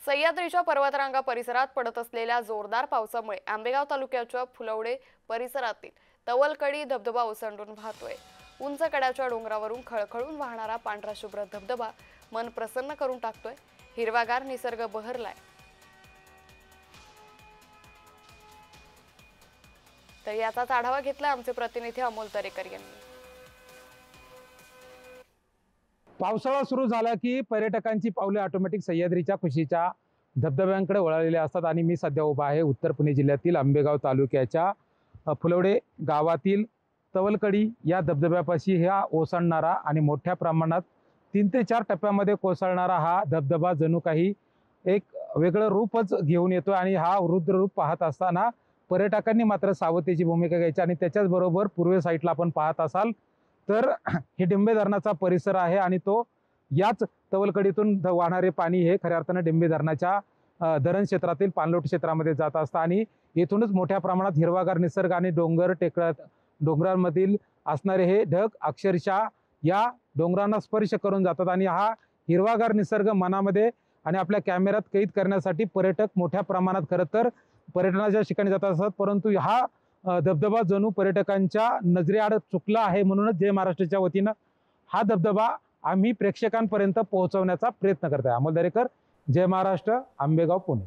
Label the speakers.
Speaker 1: सह्याद्रीच्या पर्वतरांगा परिसरात पडत असलेल्या जोरदार पावसामुळे आंबेगाव तालुक्याच्या फुलवडे परिसरातील तवलकडी धबधबा ओसंडून वाहतोय। उंच कड्याच्या डोंगरावरून खळखळून वाहणारा पांढरा शुभ्र धबधबा मन प्रसन्न करून टाकतोय। हिरवागार निसर्ग बहरलाय। तर याचाच आढावा घेतला आमचे प्रतिनिधी अमोल तरेकर यांनी।
Speaker 2: पावसाळा सुरू झाला की पर्यटकांची पावले ऑटोमॅटिक सह्याद्रीच्या कुशीच्या धबधब्यांकडे वळलेले असतात आणि मी सध्या उभा आहे उत्तर पुणे जिल्ह्यातील आंबेगाव तालुक्याच्या फुलवडे गावातील तवलकडी या धबधब्यापाशी हा ओसंडणारा आणि मोठ्या प्रमाणात 3 ते 4 टप्प्यामध्ये कोसळणारा हा धबधबा जणू काही एक वेगळं रूपच घेऊन येतो आणि हा रुद्र रूप पाहत असताना पर्यटकांनी मात्र सावधतेची भूमिका घ्यायची आणि त्याच्याच बरोबर पूर्व साईडला आपण पाहत असाल तर हे डिंबे धरणाचा परिसर आहे आणि तो याच तवलकडीतून वाहणारे पाणी हे खऱ्या अर्थाने डिंबे धरणाच्या धरण क्षेत्रातील पाणलोट क्षेत्रामध्ये जात असतं आणि येथूनच मोठ्या प्रमाणात हिरवागार निसर्ग आणि डोंगरांमधील असणारे हे ढग अक्षरशः या डोंगरांना स्पर्श करून जातात आणि हा हिरवागार निसर्ग मनामध्ये आणि आपल्या कॅमेऱ्यात कैद करण्यासाठी पर्यटक मोठ्या प्रमाणात खरं तर पर्यटनाच्या ठिकाणी जात असतात। परंतु हा धबधबा जणू पर्यटकांच्या नजरेआड चुकला आहे, म्हणूनच जय महाराष्ट्राच्या वतीनं हा धबधबा आम्ही प्रेक्षकांपर्यंत पोहोचवण्याचा प्रयत्न करत आहे। अमोल दरेकर, जय महाराष्ट्र, आंबेगाव, पुणे।